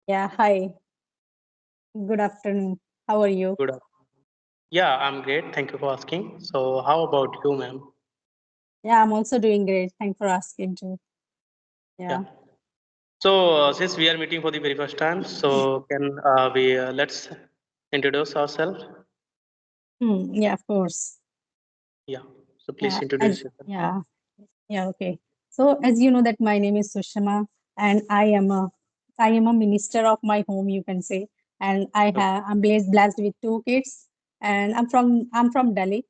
Yeah, hi. Good afternoon. How are you? Good. Yeah, I'm great. Thank you for asking. So, how about you, ma'am? Yeah, I'm also doing great. Thanks for asking too. Yeah. Yeah. So, since we are meeting for the very first time, so can we let's introduce ourselves? Yeah, of course. Yeah. So, please Yeah, as introduce yourself. yeah, yeah, okay. So as you know that my name is Sushma and I am a minister of my home, you can say. And I'm blessed with two kids and I'm from Delhi.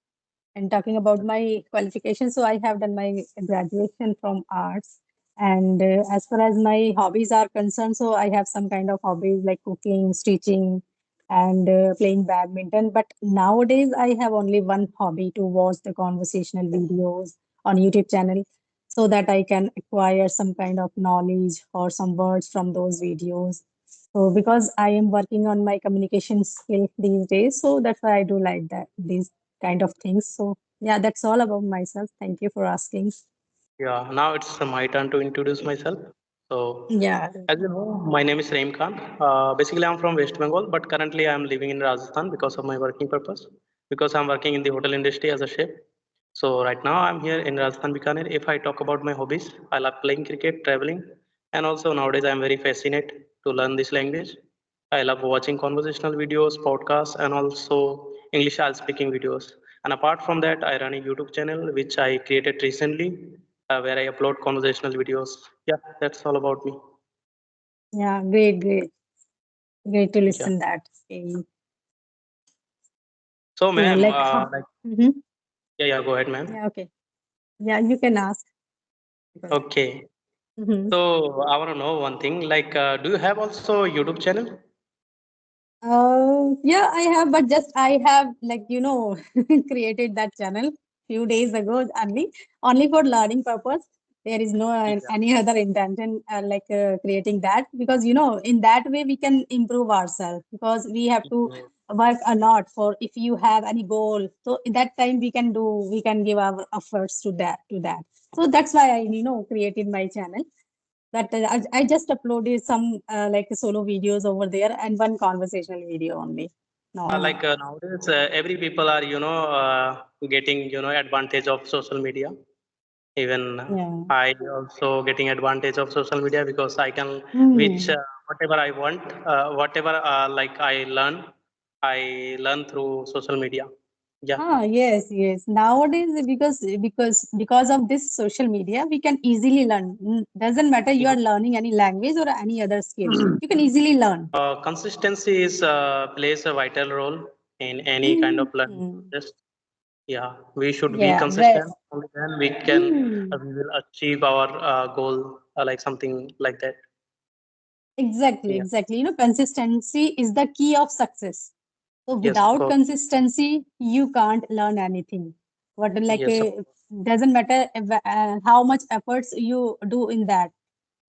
And talking about my qualifications, so I have done my graduation from arts. And as far as my hobbies are concerned, so I have some kind of hobbies like cooking, stitching, and playing badminton. But nowadays, I have only one hobby to watch the conversational videos on YouTube channel so that I can acquire some kind of knowledge or some words from those videos. So because I am working on my communication skill these days, so that's why I do like that these kind of things. So yeah, that's all about myself. Thank you for asking. Yeah, now it's my turn to introduce myself. So, Yeah. as you know, my name is Raim Khan. Basically, I'm from West Bengal, but currently I'm living in Rajasthan because of my working purpose. Because I'm working in the hotel industry as a chef. So right now I'm here in Rajasthan, Bikaner. If I talk about my hobbies, I love playing cricket, traveling, and also nowadays I'm very fascinated to learn this language. I love watching conversational videos, podcasts, and also English speaking videos. And apart from that, I run a YouTube channel which I created recently, where I upload conversational videos. Yeah, that's all about me. Yeah, great, great. Great to Yeah. listen that. Okay. So, So ma'am, like how like, hmm yeah, go ahead, ma'am. yeah, okay. Yeah, you can ask. Okay. Mm-hmm. So I want to know one thing. Like, do you have also YouTube channel? Yeah, I have, but just I have created that channel few days ago only for learning purpose. There is no Yeah. any other intention creating that because in that way we can improve ourselves because we have to Yeah. work a lot for if you have any goal. So in that time we can give our efforts to that. So that's why I created my channel that I just uploaded some solo videos over there and one conversational video only. Yeah, No. like nowadays, every people are, getting, advantage of social media. Even Yeah. I also getting advantage of social media because I can reach Hmm. whatever I want, whatever like I learn through social media. Yeah, Yes, yes. Nowadays, because of this social media, we can easily learn. Doesn't matter you are yeah. learning any language or any other skill. You can easily learn. Consistency is plays a vital role in any kind of learning Hmm. process. Yeah, we should be Yeah. consistent. Only then Hmm. we will achieve our goal, like something like that. Exactly, Yeah. exactly. Consistency is the key of success. So Yes, of without course. consistency, you can't learn anything. What Yes, of doesn't matter how much efforts you do in that.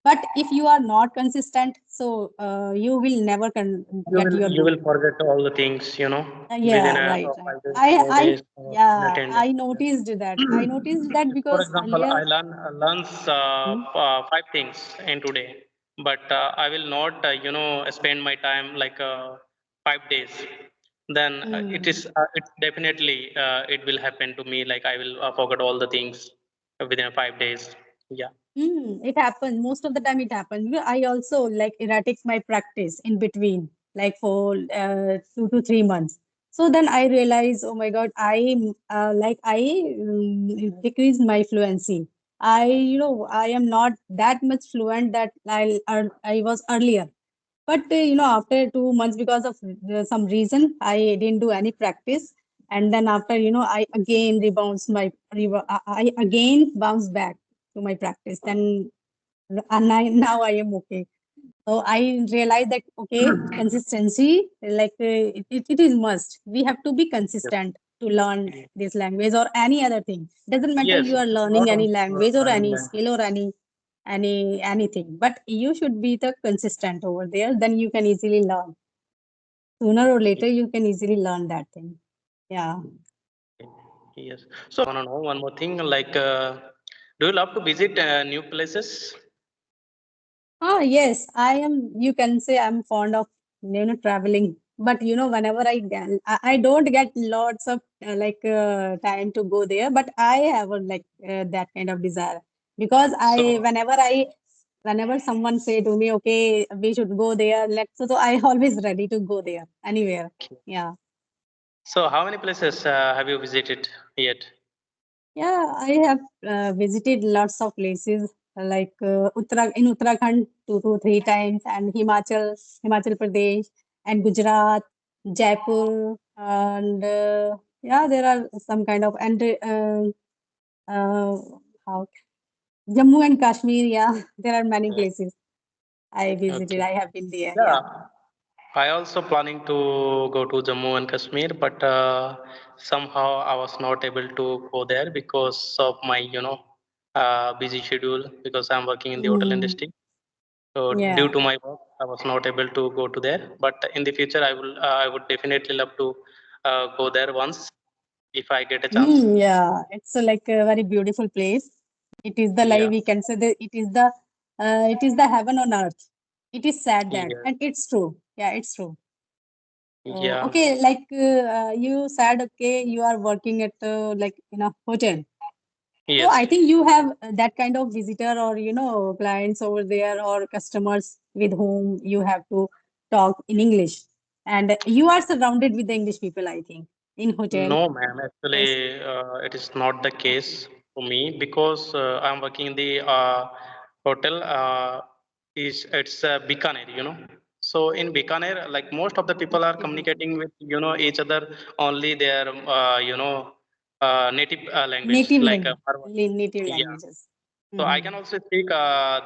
But if you are not consistent, so you will never get your you will goal. forget all the things, within Yeah, a right, right. 5 days, I, four I, days, or in a yeah, 10 days. I noticed that. I noticed that For because example, earlier. I learns Hmm, five things in today, but I will not, spend my time like 5 days. Then hmm. it definitely it will happen to me. Like I will forget all the things within 5 days. Yeah. It happens. Most of the time it happens. I also like erratic my practice in between, like for 2 to 3 months. So then I realize, oh my God, I decreased my fluency. I am not that much fluent that I was earlier. But after 2 months, because of some reason, I didn't do any practice. And then after, I again I again bounce back to my practice. Then and now I am okay. So I realized that okay, consistency it is must. We have to be Yes. consistent to learn this language or any other thing. Doesn't matter Yes. you are Not learning any only for language or learning any language. skill or anything, but you should be the consistent over there. Then you can easily learn. Sooner or later, you can easily learn that thing. Yeah. Yes. So I want to know one more thing. Like, do you love to visit new places? Ah, yes, I am. You can say I'm fond of traveling, but whenever I don't get lots of time to go there, but I have that kind of desire because So, whenever someone say to me, okay, we should go there, so I always ready to go there anywhere. okay. Yeah. So how many places have you visited yet? Yeah, I have visited lots of places in Uttarakhand 2 to 3 times, and Himachal Pradesh, and Gujarat, Jaipur, and yeah, there are some kind of and uh, how Jammu and Kashmir. Yeah, there are many places I visited. Okay. I have been there. Yeah, Yeah. I also planning to go to Jammu and Kashmir, but somehow I was not able to go there because of my, busy schedule because I'm working in the hotel Mm, industry. So due yeah. to my work, I was not able to go to there. But in the future, I would definitely love to go there once if I get a chance. Yeah, it's like a very beautiful place. It is the like Yeah, we can say that it is the heaven on earth. It is sad that, yeah, and it's true. Yeah, it's true. So yeah. okay, you said, okay, you are working at in a hotel. So Yes. I think you have that kind of visitor or clients over there or customers with whom you have to talk in English, and you are surrounded with the English people. I think in hotel. No, ma'am. Yes. Actually, it is not the Okay. case for me because I'm working in the hotel. Is it's Bikaner, So in Bikaner, like most of the people are Okay. communicating with each other only their native language Native like language, Marwari. native Yeah. languages. So I Hmm. can also speak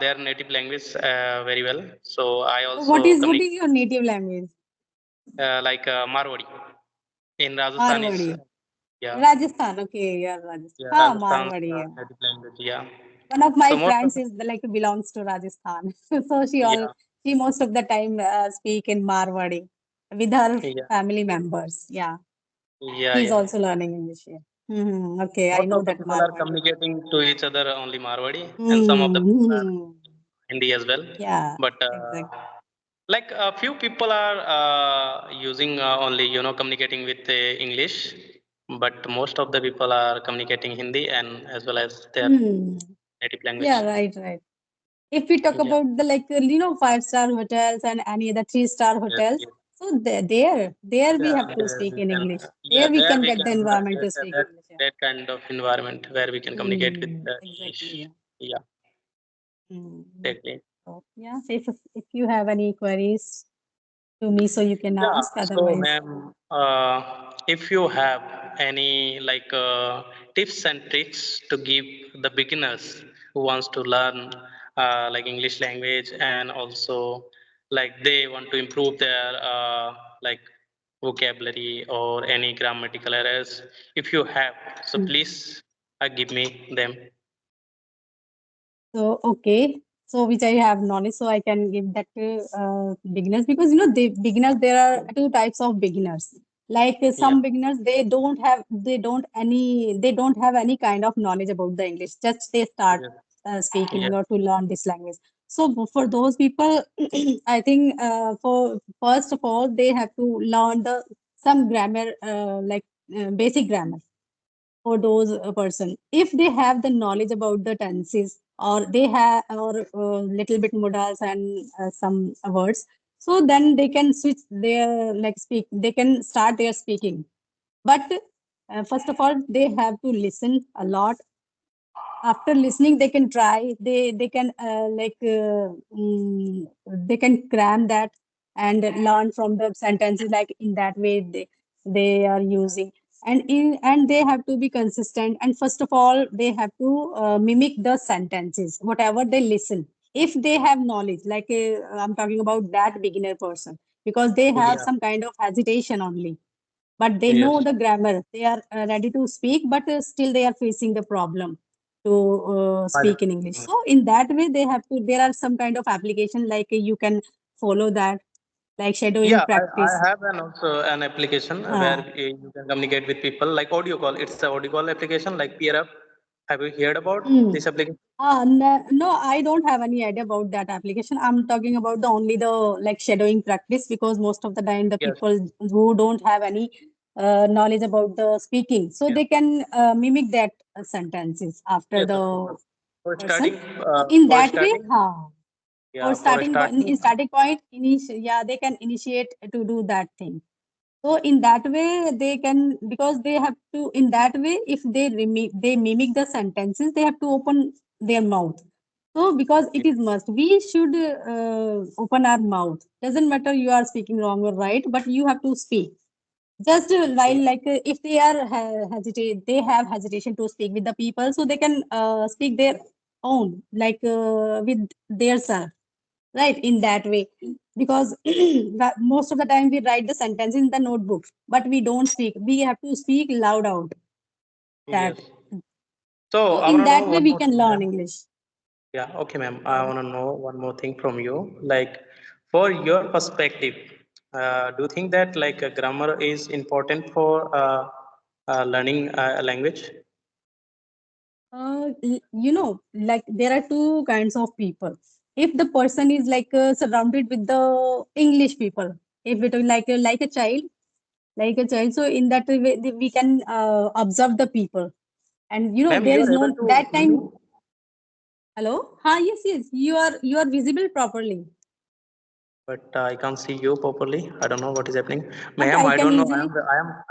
their native language very well. So I So also what communicate is your native language? like Marwari in Rajasthan is Marwadi. yeah. Rajasthan. Okay, yeah, Rajasthan. Yeah, Ah, Rajasthan's Marwadi. Yeah. native language. Yeah. One of So my most of friends the is belongs to Rajasthan. So yeah, she most of the time speak in Marwadi with her yeah, family members. Yeah, yeah, he's yeah. also learning English here. Hmm. Okay, I Most know of the that people are Marwadi. communicating to each other only Marwadi, and some of the people are Hmm. Hindi as well. Yeah, But exactly. like a few people are using only communicating with English, but most of the people are communicating Hindi and as well as their Hmm. native Yeah, language. right, right. If we talk Yeah. about the 5-star hotels and any other 3-star Yes. hotels, Yes. so there we Yeah, have to there speak we in can. English. Yeah, There we there can we get the can environment get to speak that English. Yeah. that kind of environment where we can communicate with English. Exactly. Yeah. Yeah, Mm. exactly. So yeah, if you have any queries to me, so you can Yeah. ask. So, Otherwise, ma'am, if you have any like tips and tricks to give the beginners who wants to learn like English language and also like they want to improve their like vocabulary or any grammatical errors, if you have, so mm. please give me them. So, okay. So, which I have knowledge, so I can give that to beginners because the beginners there are two types of beginners. Yeah. Some beginners they don't have any kind of knowledge about the English. Just they start Yes. speaking Yes. or to learn this language. So for those people, I think for first of all they have to learn the some grammar basic grammar for those person if they have the knowledge about the tenses or they have or little bit modals and some words, so then they can switch their speak they can start their speaking, but first of all they have to listen a lot. After listening they can try they can they can cram that and learn from the sentences, like in that way they are using, and they have to be consistent, and first of all they have to mimic the sentences whatever they listen. If they have knowledge, I'm talking about that beginner person, because they have Yeah. some kind of hesitation only, but they know Yes. the grammar, they are ready to speak, but still they are facing the problem to speak in English. So in that way they have to, there are some kind of application you can follow that, like shadowing Yeah, I practice. have an also an application where uh, you can communicate with people like audio call. It's a audio call application like peer up. Have you heard about Hmm. this application? No, I don't have any idea about that application. I'm talking about the only the like shadowing practice because most of the time the Yes, people who don't have any knowledge about the speaking, so yes. they can mimic that sentences after Yes, the of course. For person. starting, So in for that way, starting, for yeah, for starting point, starting, in starting point, yeah, they can initiate to do that thing. So in that way, they can because they have to in that way if they mimic the sentences, they have to open their mouth. So because it is must, we should open our mouth. Doesn't matter you are speaking wrong or right, but you have to speak. Just while like if they are hesitate, they have hesitation to speak with the people, so they can speak their own like with their self, right? In that way, because most of the time we write the sentence in the notebook, but we don't speak. We have to speak loud out yes. that. So So I in want to know that way, one we more can thing, learn ma'am. English. Yeah, okay, ma'am. I Yeah. want to know one more thing from you. Like, for your perspective, do you think that like grammar is important for learning a language? Like there are two kinds of people. If the person is like surrounded with the English people, if it is like a child, so in that way we can observe the people, and Ma'am, there you is are able no to that see me, time. Hello? Yes, yes. You are visible properly. but I can't see you properly. I don't know what is happening, But ma'am. I I can don't know. easily.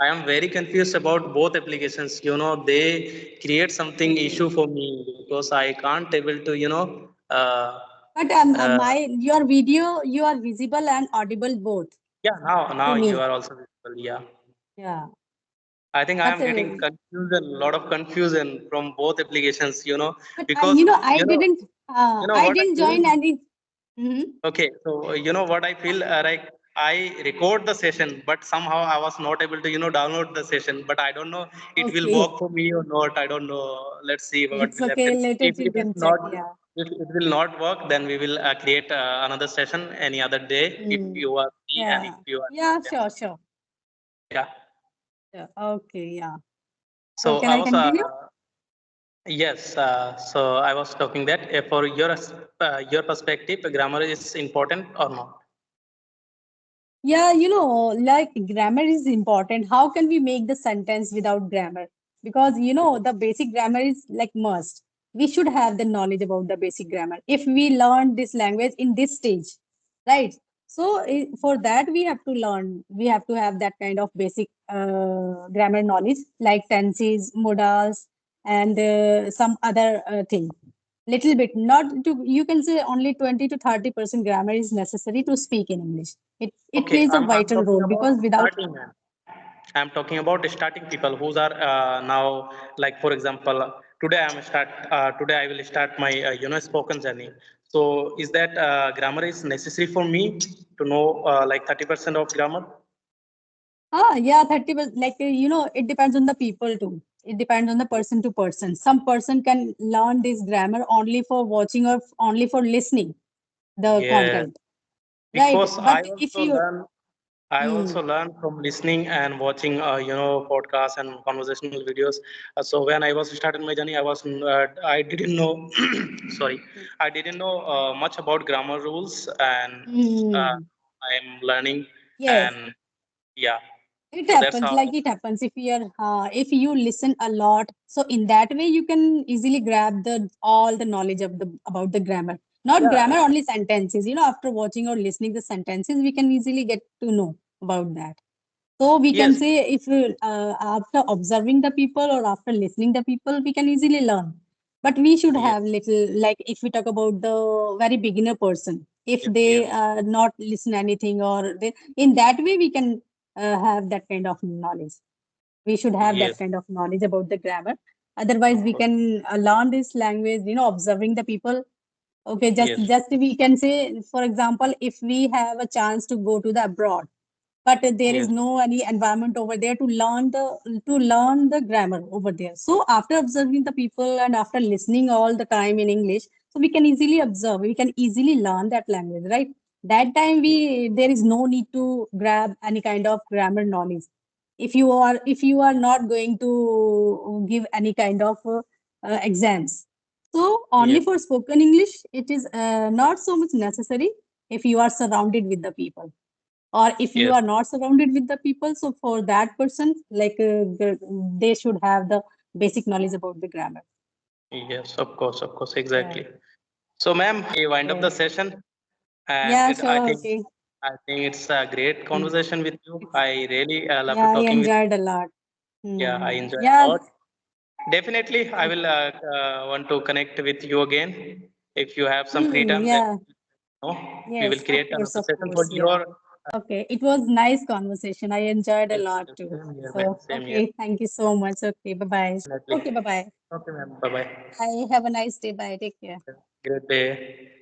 I am very confused about both applications. They create something issue Okay. for me because I can't able to, uh, But uh, your video, you are visible and audible both yeah. Now to you me. are also visible. Yeah. Yeah. I think I But am getting confusion, a lot of confusion from both applications, you because know, you know I what I didn't feel. join any. Mhm. Okay, so you know what I feel, like I record the session, but somehow I was not able to, download the session. But I don't know it will Okay. work for me or not. I don't know. Let's see what It's will happen. okay. Later If you it is can check. not, Yeah. if it will not work, then we will create another session any other day if Mm. you are free and if Yeah. you are. Yeah. Yeah. Sure. Sure. Yeah. Yeah. Okay. Yeah. So So can I I was continue? yes, so I was talking that for your perspective, grammar is important or not? Yeah, like grammar is important. How can we make the sentence without grammar? Because the basic grammar is like must. We should have the knowledge about the basic grammar if we learn this language in this stage, right? So for that we have to learn. We have to have that kind of basic grammar knowledge, like tenses, modals, and some other thing. Little bit, not to you can say only 20 to 30% grammar is necessary to speak in English. It Okay, plays a I'm vital talking role about because without. starting man. I'm talking about starting people who are now, like for example, today I will start my spoken journey. So is that grammar is necessary for me to know like 30% of grammar? Yeah, 30%, like it depends on the people too. It depends on the person to person. Some person can learn this grammar only for watching or only for listening the Yeah, content, right? because But if you. I Hmm. also learn from listening and watching, podcasts and conversational videos. So when I was starting my journey, I didn't know, sorry, I didn't know much about grammar rules, and uh, Hmm. I am learning, Yes. and yeah, It so that's happens how. like it happens if you listen a lot. So in that way, you can easily grab the all the knowledge of the about the grammar. Not Yeah, grammar, only sentences. After watching or listening the sentences, we can easily get to know about that. So we can yes, say if after observing the people or after listening the people, we can easily learn. But we should yes, have little like if we talk about the very beginner person, if yes, they yes, not listen anything or they, in that way we can have that kind of knowledge. We should have that yes, kind of knowledge about the grammar. Otherwise, of we course, can learn this language. Observing the people. Okay, yes, just we can say, for example, if we have a chance to go to the abroad but there is yes, no any environment over there to learn the grammar over there, so after observing the people and after listening all the time in English, so we can easily observe, we can easily learn that language, right? That time we there is no need to grab any kind of grammar knowledge. If you are not going to give any kind of exams. So only Yes, for spoken English, it is not so much necessary if you are surrounded with the people, or if you yes, are not surrounded with the people. So for that person, like they should have the basic knowledge about the grammar. yes, of course, Yeah. exactly. So, ma'am, we wind up the Okay. session, and Yeah. I Sure. think Okay. it's a great Mm. conversation with you. It's, I really love to yeah. I talking with. enjoyed a lot. Yeah, I Mm-hmm. enjoy a Yeah. lot. Definitely, I Okay. will want to connect with you again. If you have some free Mm, time, then yeah. we will Yes. create another Of session for course. Yeah. your. Okay. It was nice conversation. I enjoyed a Yes, lot yes, too. same here, ma'am. So Same here. okay. Thank you so much. Okay. Bye bye. Definitely. Okay. Bye bye. Okay, ma'am. Bye bye. I have a nice day. Bye. Take care. Great day.